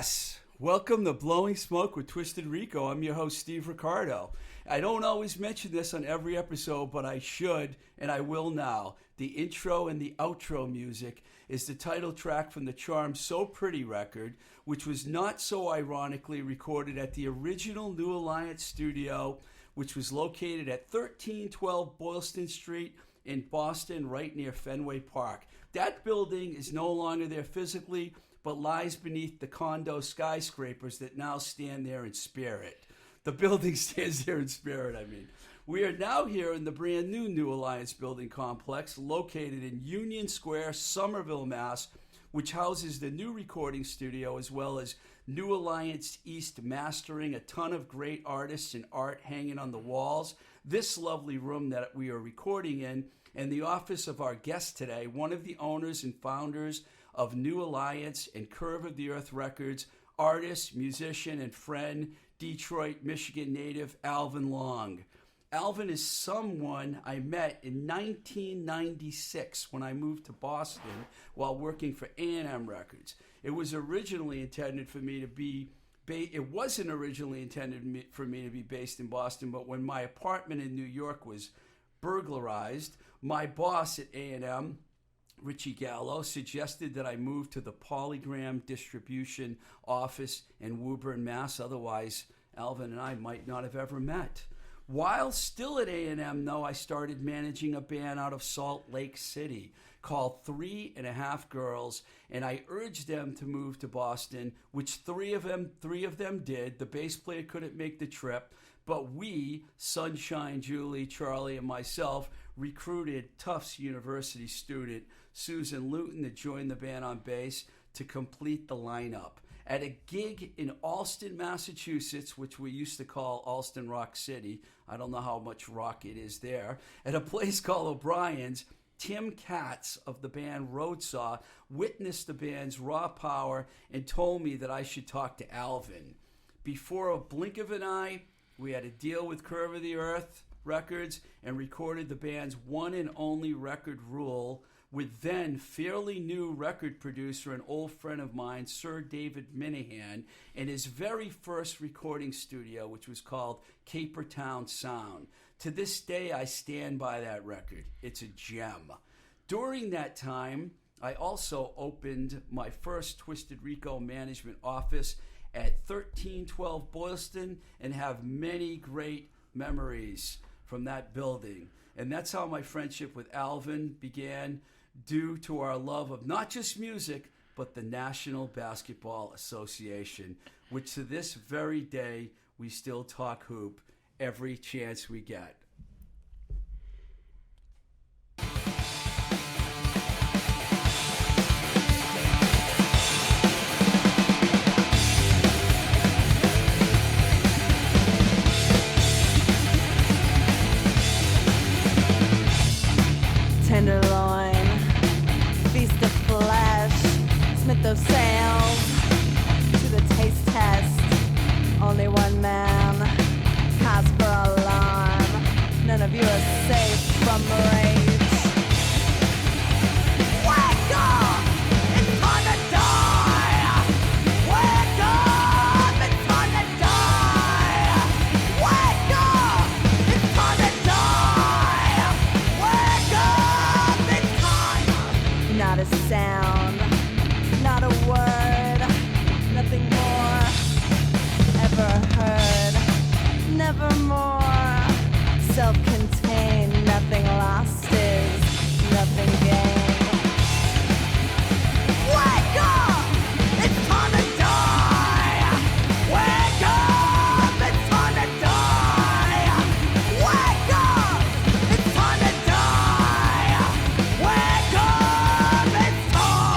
Yes, welcome to Blowing Smoke with Twisted Rico. I'm your host, Steve Ricardo. I don't always mention this on every episode, but I should, and I will now. The intro and the outro music is the title track from the Charm So Pretty record, which was not so ironically recorded at the original New Alliance studio, which was located at 1312 Boylston Street in Boston, right near Fenway Park. That building is no longer there physically, but lies beneath the condo skyscrapers that now stand there in spirit. The building stands there in spirit, I mean. We are now here in the brand new New Alliance building complex located in Union Square, Somerville, Mass., which houses the new recording studio as well as New Alliance East mastering, a ton of great artists and art hanging on the walls. This lovely room that we are recording in, and the office of our guest today, one of the owners and founders of New Alliance and Curve of the Earth Records, artist, musician, and friend, Detroit, Michigan native Alvan Long. Alvan is someone I met in 1996 when I moved to Boston while working for A&M Records. It was originally intended for me to be it wasn't originally intended for me to be based in Boston, but when my apartment in New York was burglarized, my boss at A&M, Richie Gallo, suggested that I move to the Polygram distribution office in Woburn, Mass. Otherwise, Alvan and I might not have ever met. While still at A&M, though, I started managing a band out of Salt Lake City called 3.5 Girls, and I urged them to move to Boston, which three of them did. The bass player couldn't make the trip, but we, Sunshine, Julie, Charlie, and myself, recruited Tufts University student Susan Luton to join the band on bass to complete the lineup. At a gig in Allston, Massachusetts, which we used to call Allston Rock City, I don't know how much rock it is there, at a place called O'Brien's, Tim Katz of the band Roadsaw witnessed the band's raw power and told me that I should talk to Alvan. Before a blink of an eye, we had a deal with Curve of the Earth Records and recorded the band's one and only record, Rule, with then fairly new record producer and old friend of mine, Sir David Minahan, in his very first recording studio, which was called Capertown Sound. To this day, I stand by that record. It's a gem. During that time, I also opened my first Twisted Rico management office at 1312 Boylston and have many great memories from that building. And that's how my friendship with Alvan began, due to our love of not just music, but the National Basketball Association, which to this very day, we still talk hoop every chance we get. Tenderloin, feast of flesh, smith of sails, to the taste test, only one man, cause for alarm, none of you are safe from rage. Wake up! It's time to die! Wake up! It's time to die! Wake up! It's time to die! Wake up! It's time! Not a sound, not a word, nothing more ever heard, never more. Self-contained, nothing lost is nothing gained. Wake up! It's time to die! Wake up! It's time to die! Wake up! It's time to die! Wake up! It's time!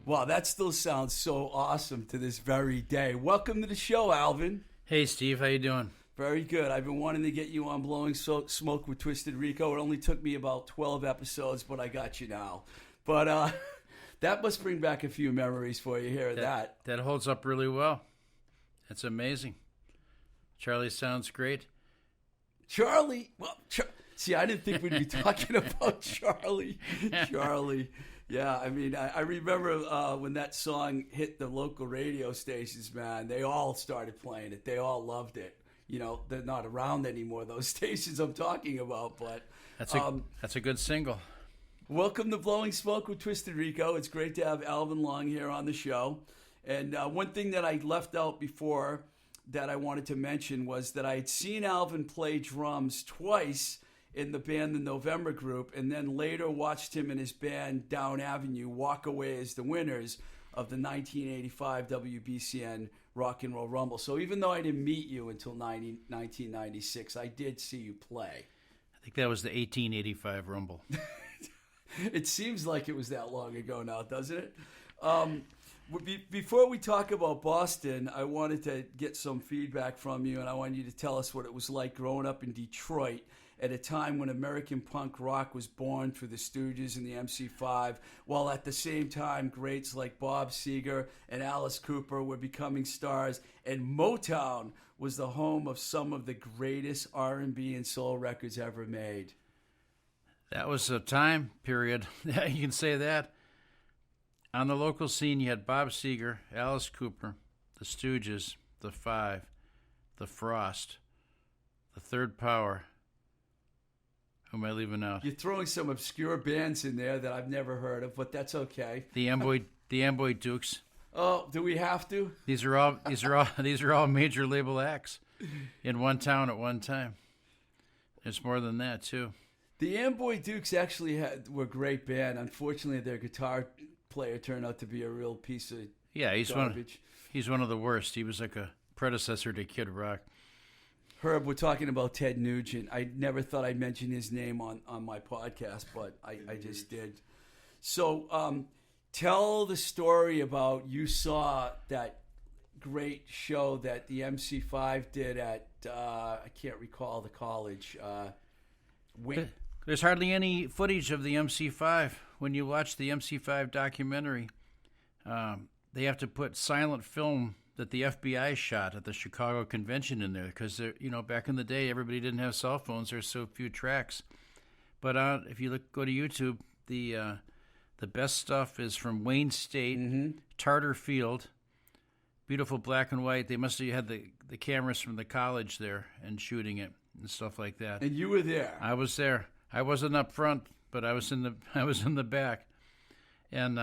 Wow, that still sounds so awesome to this very day. Welcome to the show, Alvan. Hey, Steve. How you doing? Very good. I've been wanting to get you on Blowing Smoke with Twisted Rico. It only took me about 12 episodes, but I got you now. But that must bring back a few memories for you here. That holds up really well. That's amazing. Charlie sounds great. Charlie, well, see, I didn't think we'd be talking about Charlie. Charlie. Yeah, I mean, I remember when that song hit the local radio stations, man, they all started playing it. They all loved it. You know, they're not around anymore, those stations I'm talking about, but... That's a good single. Welcome to Blowing Smoke with Twisted Rico. It's great to have Alvan Long here on the show. And one thing that I left out before that I wanted to mention was that I had seen Alvan play drums twice in the band The November Group, and then later watched him and his band Down Avenue walk away as the winners of the 1985 WBCN Rock and Roll Rumble. So even though I didn't meet you until 1996, I did see you play. I think that was the 1885 Rumble. It seems like it was that long ago now, doesn't it? Before we talk about Boston, I wanted to get some feedback from you, and I wanted you to tell us what it was like growing up in Detroit at a time when American punk rock was born through the Stooges and the MC5, while at the same time greats like Bob Seger and Alice Cooper were becoming stars, and Motown was the home of some of the greatest R&B and soul records ever made. That was a time period. You can say that. On the local scene, you had Bob Seger, Alice Cooper, the Stooges, the Five, the Frost, the Third Power. Who am I leaving out? You're throwing some obscure bands in there that I've never heard of, but that's okay. The Amboy Dukes. Oh, do we have to? These are all major label acts in one town at one time. There's more than that too. The Amboy Dukes actually were a great band. Unfortunately, their guitar player turned out to be a real piece of garbage. He's one of the worst. He was like a predecessor to Kid Rock. Herb, we're talking about Ted Nugent. I never thought I'd mention his name on my podcast, but I just did. So tell the story about you saw that great show that the MC5 did at, I can't recall the college. There's hardly any footage of the MC5. When you watch the MC5 documentary, they have to put silent film that the FBI shot at the Chicago convention in there because, back in the day, everybody didn't have cell phones. There's so few tracks. But if you go to YouTube, the best stuff is from Wayne State, Tarter Field, beautiful black and white. They must have had the cameras from the college there and shooting it and stuff like that. And you were there. I was there. I wasn't up front, but I was in the back, and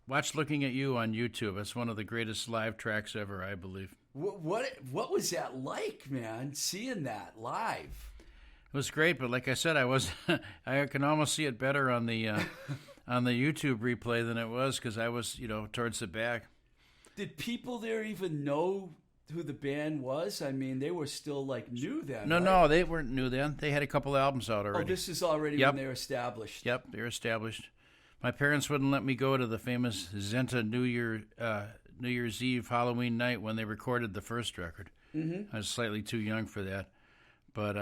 watch Looking at You on YouTube. It's one of the greatest live tracks ever, I believe. What was that like, man? Seeing that live? It was great, but like I said, I can almost see it better on the on the YouTube replay than it was because I was towards the back. Did people there even know who the band was? I mean, they were still new then. No, they weren't new then. They had a couple albums out already. Oh, this is already when they were established. Yep, they were established. My parents wouldn't let me go to the famous Zenta New Year's Eve Halloween night when they recorded the first record. I was slightly too young for that, but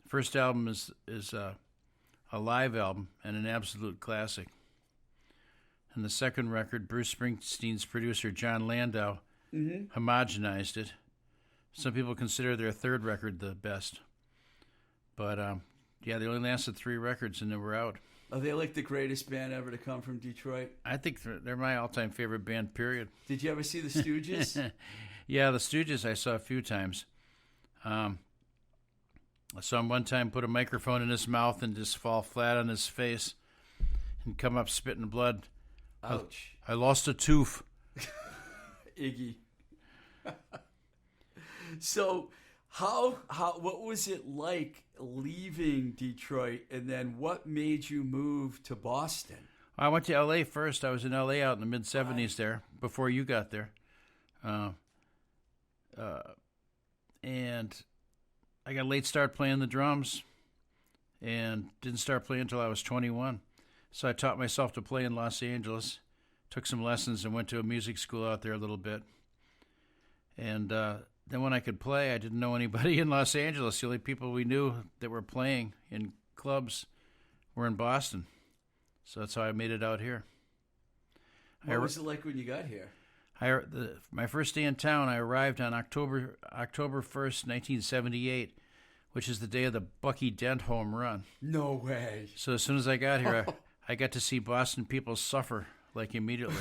first album is a live album and an absolute classic. And the second record, Bruce Springsteen's producer John Landau homogenized it. Some people consider their third record the best. But, they only lasted 3 records and they were out. Are they like the greatest band ever to come from Detroit? I think they're my all-time favorite band, period. Did you ever see the Stooges? Yeah, the Stooges I saw a few times. I saw him one time put a microphone in his mouth and just fall flat on his face and come up spitting blood. Ouch. I lost a tooth. Iggy. So what was it like leaving Detroit, and then what made you move to Boston? I went to L.A. first. I was in L.A. out in the mid-'70s there, before you got there. And I got a late start playing the drums and didn't start playing until I was 21. So I taught myself to play in Los Angeles, took some lessons, and went to a music school out there a little bit. And then when I could play, I didn't know anybody in Los Angeles. The only people we knew that were playing in clubs were in Boston. So that's how I made it out here. What was it like when you got here? My first day in town, I arrived on October 1st, 1978, which is the day of the Bucky Dent home run. No way. So as soon as I got here, I got to see Boston people suffer, like, immediately.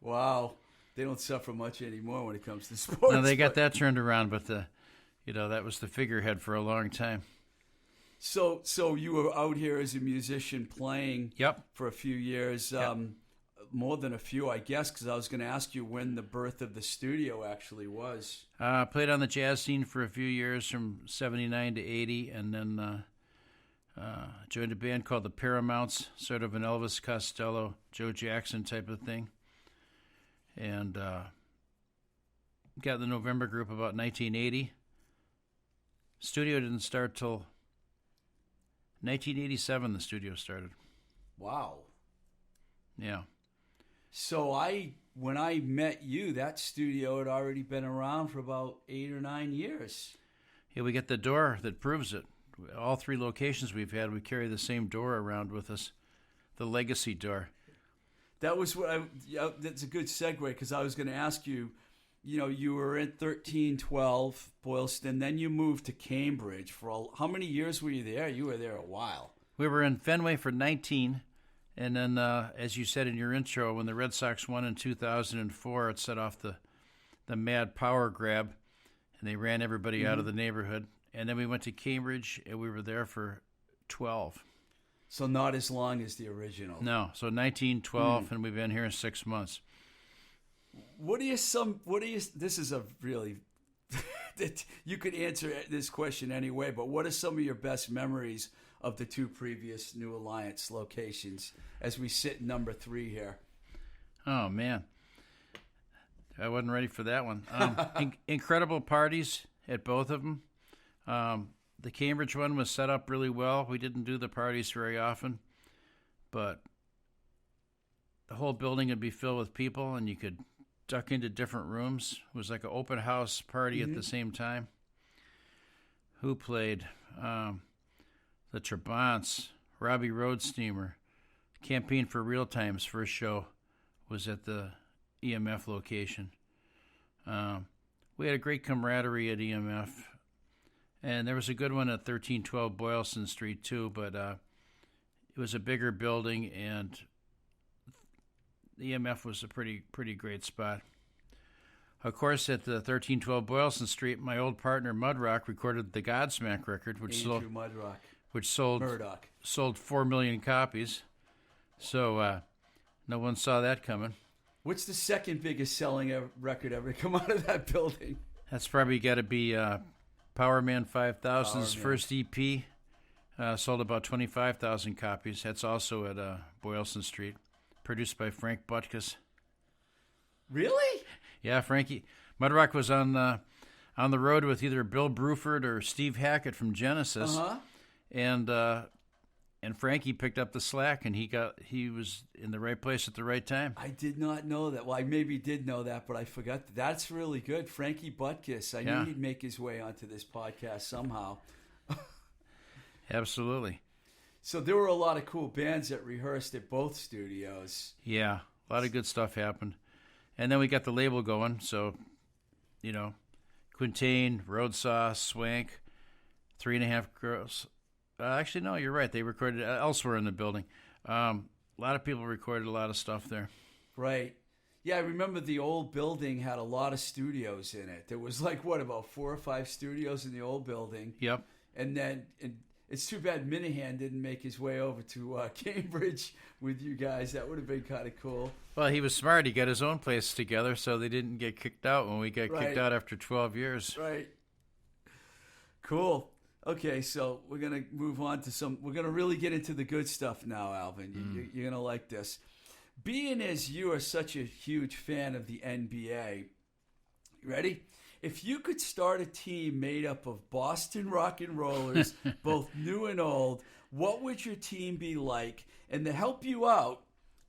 Wow. They don't suffer much anymore when it comes to sports. No, they got that turned around, but that was the figurehead for a long time. So you were out here as a musician playing for a few years, more than a few, I guess, because I was going to ask you when the birth of the studio actually was. Played on the jazz scene for a few years from 79 to 80, and then joined a band called the Paramounts, sort of an Elvis Costello, Joe Jackson type of thing. And got the November group about 1980. Studio didn't start till 1987, the studio started. Wow. Yeah. So when I met you, that studio had already been around for about 8 or 9 years. Yeah, we get the door that proves it. All 3 locations we've had, we carry the same door around with us, the legacy door. That was that's a good segue, because I was going to ask you, you were in 1312 Boylston, then you moved to Cambridge. How many years were you there? You were there a while. We were in Fenway for 19, and then, as you said in your intro, when the Red Sox won in 2004, it set off the mad power grab, and they ran everybody out of the neighborhood. And then we went to Cambridge, and we were there for 12. So not as long as the original. No, so 1912, and we've been here 6 months. This is a really, you could answer this question anyway, but what are some of your best memories of the 2 previous New Alliance locations as we sit in number 3 here? Oh, man. I wasn't ready for that one. Incredible parties at both of them. The Cambridge one was set up really well. We didn't do the parties very often, but the whole building would be filled with people, and you could duck into different rooms. It was like an open house party at the same time. Who played? The Trabants, Robbie Roadsteamer. Campaign for Real Time's first show was at the EMF location. We had a great camaraderie at EMF. And there was a good one at 1312 Boylston Street, too, but it was a bigger building, and the EMF was a pretty great spot. Of course, at the 1312 Boylston Street, my old partner Mudrock recorded the Godsmack record, which sold 4 million copies. So no one saw that coming. What's the second biggest selling record ever to come out of that building? That's probably got to be Powerman 5000's first EP. Sold about 25,000 copies. That's also at Boylston Street. Produced by Frank Butkus. Really? Yeah, Frankie. Mudrock was on the road with either Bill Bruford or Steve Hackett from Genesis. And Frankie picked up the slack, and he was in the right place at the right time. I did not know that. Well, I maybe did know that, but I forgot. That's really good. Frankie Butkus. I knew he'd make his way onto this podcast somehow. Absolutely. So there were a lot of cool bands that rehearsed at both studios. Yeah, a lot of good stuff happened. And then we got the label going, so, Quintain, Roadsaw, Swank, 3.5 Girls. Actually, no, you're right. They recorded elsewhere in the building. A lot of people recorded a lot of stuff there. Right. Yeah, I remember the old building had a lot of studios in it. There was about 4 or 5 studios in the old building. Yep. And then it's too bad Minahan didn't make his way over to Cambridge with you guys. That would have been kind of cool. Well, he was smart. He got his own place together, so they didn't get kicked out when we got kicked out after 12 years. Right. Cool. Okay, so we're going to move on to we're going to really get into the good stuff now, Alvan. You're going to like this. Being as you are such a huge fan of the NBA, you ready? If you could start a team made up of Boston rock and rollers, both new and old, what would your team be like? And to help you out,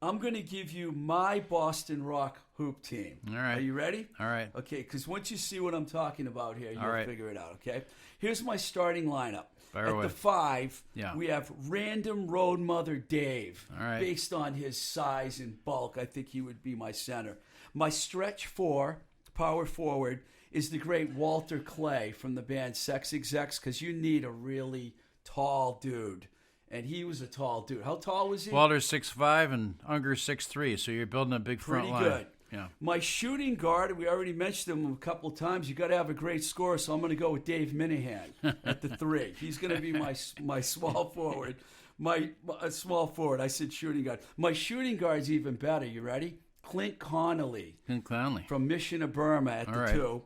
I'm going to give you my Boston Rock hoop team. All right. Are you ready? All right. Okay, because once you see what I'm talking about here, you'll right. figure it out, okay? Here's my starting lineup. Fire At away. the 5, Yeah. we have random road mother Dave. All right. Based on his size and bulk, I think he would be my center. My stretch 4, power forward, is the great Walter Clay from the band Sex Execs, because you need a really tall dude. And he was a tall dude. How tall was he? Walter's 6'5" and Unger's 6'3", so you're building a big front Pretty line. good. Yeah. My shooting guard, we already mentioned him a couple of times. You got to have a great scorer, so I'm going to go with Dave Minahan at the 3. He's going to be my small forward. My small forward. I said shooting guard. My shooting guard's even better. You ready? Clint Connolly Clint Connolly. from Mission of Burma at the All right. 2.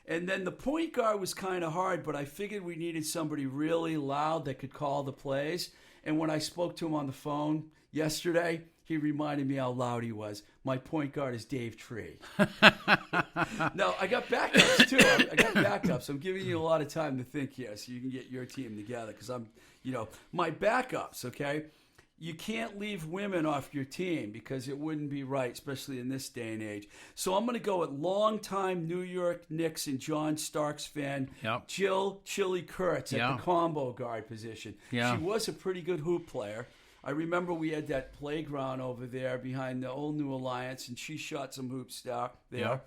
And then the point guard was kind of hard, but I figured we needed somebody really loud that could call the plays. And when I spoke to him on the phone yesterday, he reminded me how loud he was. My point guard is Dave Tree. No, I got backups, too. I got backups. I'm giving you a lot of time to think here so you can get your team together because my backups, okay? You can't leave women off your team because it wouldn't be right, especially in this day and age. So I'm going to go with longtime New York Knicks and John Starks fan, Yep. Jill Chili Kurtz at Yeah. the combo guard position. Yeah. She was a pretty good hoop player. I remember we had that playground over there behind the old New Alliance, and she shot some hoops there. Yeah.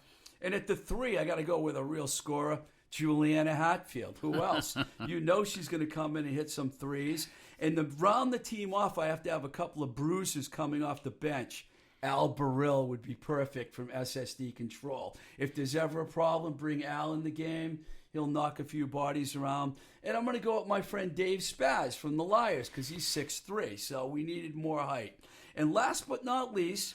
And at the 3, I got to go with a real scorer, Juliana Hatfield. Who else? You know she's going to come in and hit some threes. And to round the team off, I have to have a couple of bruisers coming off the bench. Al Burrill would be perfect from SSD Control. If there's ever a problem, bring Al in the game. He'll knock a few bodies around. And I'm going to go with my friend Dave Spaz from the Liars because he's 6'3", so we needed more height. And last but not least,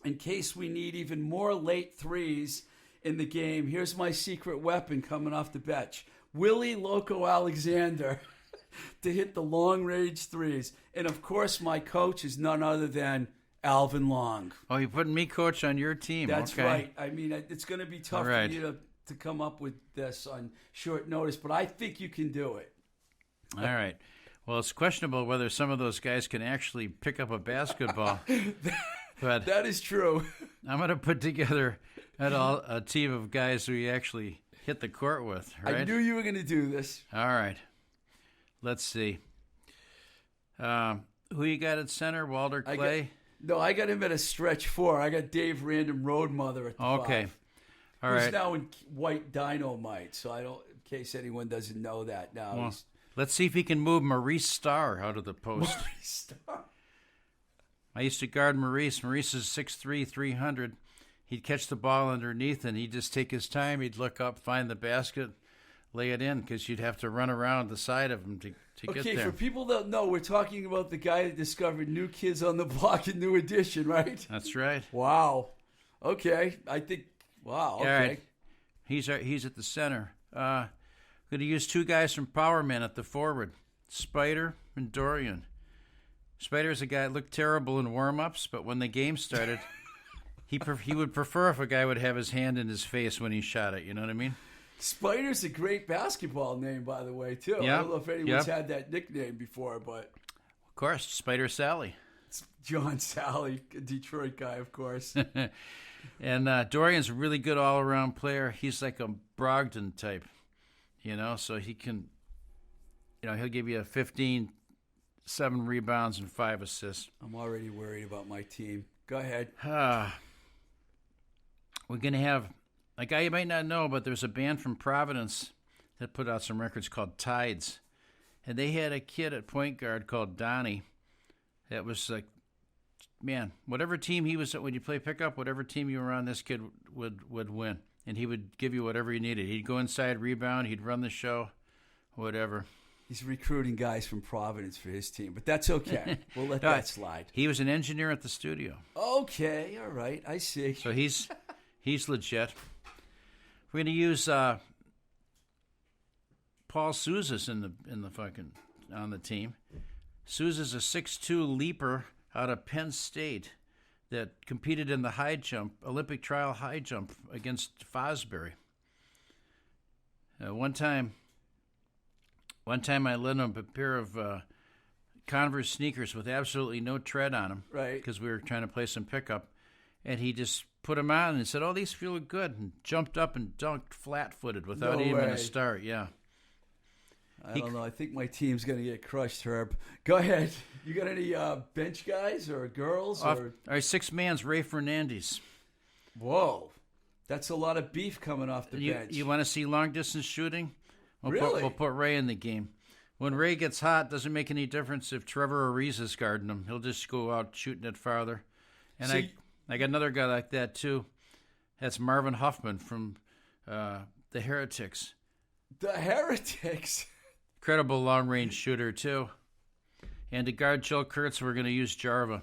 in case we need even more late threes in the game, here's my secret weapon coming off the bench. Willie Loco Alexander to hit the long-range threes. And, of course, my coach is none other than Alvan Long. Oh, you're putting me coach on your team. That's okay. right. I mean, it's going to be tough All right. for you to come up with this on short notice, but I think you can do it. All right. Well, it's questionable whether some of those guys can actually pick up a basketball. But That is true. I'm going to put together a team of guys who you actually hit the court with, right? I knew you were going to do this. All right. Let's see. Who you got at center? Walter Clay? I got him at a stretch 4. I got Dave Random Road Mother at the 5. Okay. All He's right. now in White Dynamite, so I don't. In case anyone doesn't know that now. Well, he's let's see if he can move Maurice Starr out of the post. Star. I used to guard Maurice. Maurice is 6'3", 300. He'd catch the ball underneath, and he'd just take his time. He'd look up, find the basket, lay it in, because you'd have to run around the side of him to get Okay, there. for people that know, we're talking about the guy that discovered New Kids on the Block and New Edition, right? That's right. Wow. Okay, I think. Wow. Okay. All right. He's at the center. Going to use 2 guys from Power Man at the forward, Spider and Dorian. Spider's a guy that looked terrible in warm-ups, but when the game started, he would prefer if a guy would have his hand in his face when he shot it. You know what I mean? Spider's a great basketball name, by the way, too. I Yep. don't know if anyone's had that nickname before, but Of course, Spider Sally. it's John Sally, a Detroit guy, of course. And Dorian's a really good all-around player. He's like a Brogdon type, so he can, he'll give you 15, 7 rebounds, and 5 assists. I'm already worried about my team. Go ahead. We're going to have a guy you might not know, but there's a band from Providence that put out some records called Tides. And they had a kid at point guard called Donnie that was like, man, whatever team he was at when you play pickup, whatever team you were on, this kid would win. And he would give you whatever you needed. He'd go inside, rebound, he'd run the show, whatever. He's recruiting guys from Providence for his team, but that's okay. We'll let All that right. slide. He was an engineer at the studio. Okay, all right, I see. So he's legit. We're going to use Paul Souzas on the team. Souza's a 6'2" leaper out of Penn State that competed in the high jump, Olympic trial high jump against Fosbury. One time I lent him a pair of Converse sneakers with absolutely no tread on them. Right. Because we were trying to play some pickup. And he just put them on and said, "Oh, these feel good," and jumped up and dunked flat-footed without No even way. a start. Yeah. I don't know. I think my team's going to get crushed, Herb. Go ahead. You got any bench guys or girls? Our sixth man's Ray Fernandez. Whoa. That's a lot of beef coming off the bench. You want to see long-distance shooting? Really? We'll put Ray in the game. When Ray gets hot, doesn't make any difference if Trevor Ariza's guarding him. He'll just go out shooting it farther. And I got another guy like that, too. That's Marvin Huffman from the Heretics. The Heretics? Incredible long-range shooter, too. And to guard Jill Kurtz, we're going to use Jarva.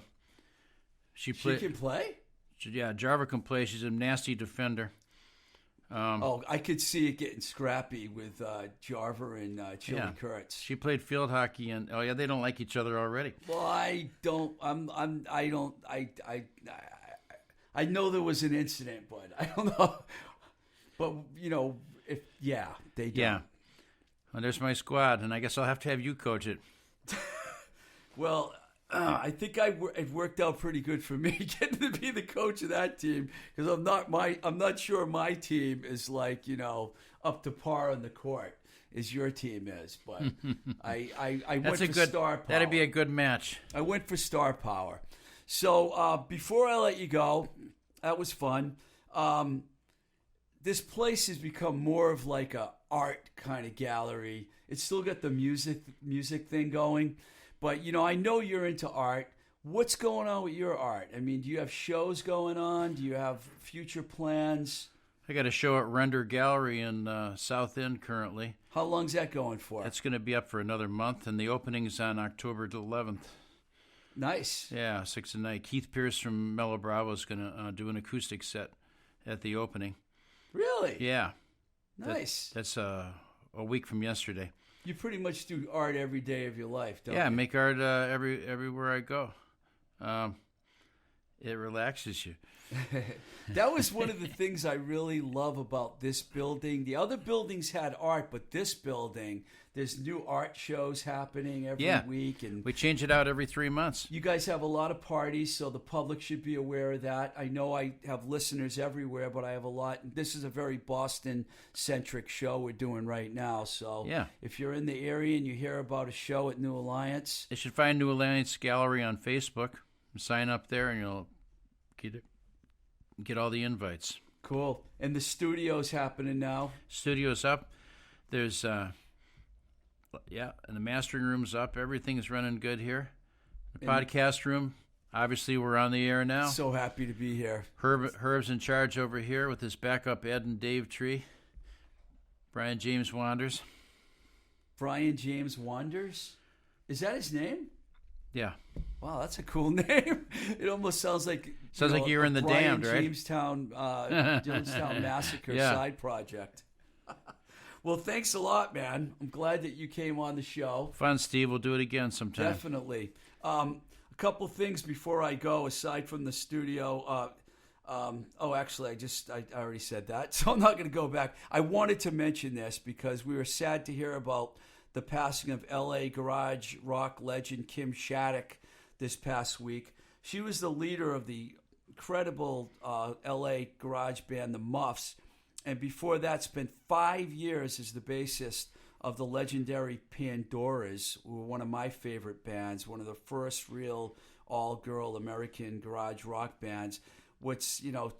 She can play? Yeah, Jarva can play. She's a nasty defender. I could see it getting scrappy with Jarva and Chili Kurtz. She played field hockey, and they don't like each other already. Well, I know there was an incident, but I don't know. But they don't. Yeah. Well, there's my squad, and I guess I'll have to have you coach it. Well, I think it worked out pretty good for me getting to be the coach of that team, because I'm not sure my team is like up to par on the court as your team is, but I went for star power. That'd be a good match. I went for star power. So before I let you go, that was fun. This place has become more of like a art kind of gallery. It's still got the music thing going. But, I know you're into art. What's going on with your art? I mean, do you have shows going on? Do you have future plans? I got a show at Render Gallery in South End currently. How long's that going for? That's going to be up for another month, and the opening is on October 11th. Nice. Yeah, 6 at night. Keith Pierce from Mellow Bravo is going to do an acoustic set at the opening. Really? Yeah. Nice. That's a week from yesterday. You pretty much do art every day of your life, don't you? Yeah, I make art everywhere I go. It relaxes you. That was one of the things I really love about this building. The other buildings had art, but this building, there's new art shows happening every week. And we change it out every 3 months. You guys have a lot of parties, so the public should be aware of that. I know I have listeners everywhere, but I have a lot. This is a very Boston-centric show we're doing right now. So if you're in the area and you hear about a show at New Alliance, they should find New Alliance Gallery on Facebook. Sign up there, and you'll get all the invites. Cool. And the studio's happening now? Studio's up. There's, and the mastering room's up. Everything's running good here. The podcast room, obviously we're on the air now. So happy to be here. Herb's in charge over here with his backup Ed and Dave Tree. Brian James Wanders. Brian James Wanders? Is that his name? Yeah. Wow, that's a cool name. It almost sounds like you're in the Damned, right? Jonestown Massacre side project. Well, thanks a lot, man. I'm glad that you came on the show. Fun, Steve. We'll do it again sometime. Definitely. A couple things before I go, aside from the studio. Actually, I already said that, so I'm not going to go back. I wanted to mention this because we were sad to hear about the passing of L.A. garage rock legend Kim Shattuck this past week. She was the leader of the incredible L.A. garage band, the Muffs, and before that spent 5 years as the bassist of the legendary Pandoras, who were one of my favorite bands, one of the first real all-girl American garage rock bands.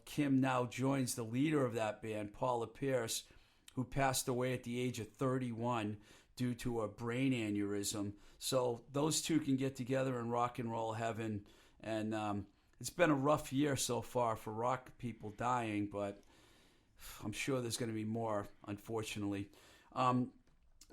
Kim now joins the leader of that band, Paula Pierce, who passed away at the age of 31 due to a brain aneurysm. So those two can get together in rock and roll heaven. And it's been a rough year so far for rock people dying, but I'm sure there's going to be more, unfortunately. I'd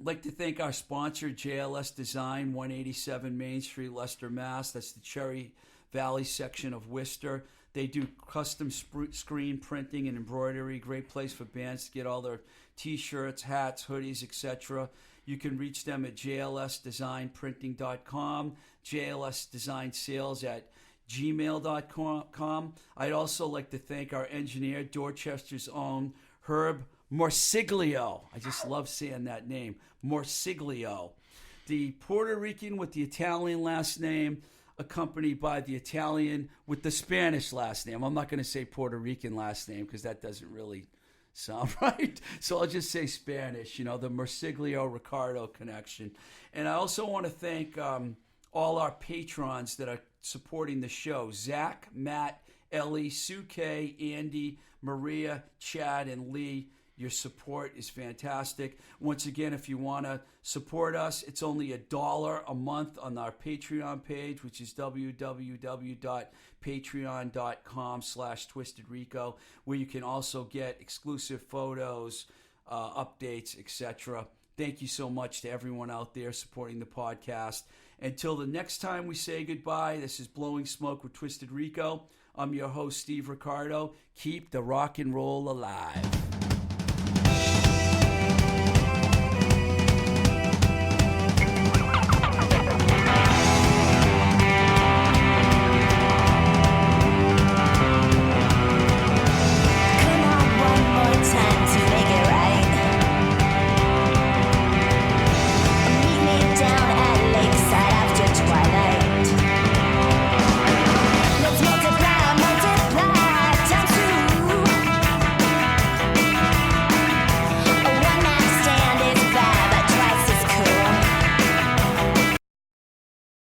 like to thank our sponsor, JLS Design, 187 Main Street, Leicester, Mass. That's the Cherry Valley section of Worcester. They do custom screen printing and embroidery. Great place for bands to get all their T-shirts, hats, hoodies, etc. You can reach them at jlsdesignprinting.com, jlsdesignsales@gmail.com. I'd also like to thank our engineer, Dorchester's own Herb Morsiglio. I just love saying that name, Morsiglio. the Puerto Rican with the Italian last name, accompanied by the Italian with the Spanish last name. I'm not going to say Puerto Rican last name because that doesn't really sound right. So I'll just say Spanish, the Marsiglio-Ricardo connection. And I also want to thank all our patrons that are supporting the show. Zach, Matt, Ellie, Sue K, Andy, Maria, Chad, and Lee. Your support is fantastic. Once again, if you want to support us, it's only $1 a month on our Patreon page, which is www.patreon.com/twistedrico, where you can also get exclusive photos, updates, etc. Thank you so much to everyone out there supporting the podcast. Until the next time we say goodbye, this is Blowing Smoke with Twisted Rico. I'm your host, Steve Ricardo. Keep the rock and roll alive.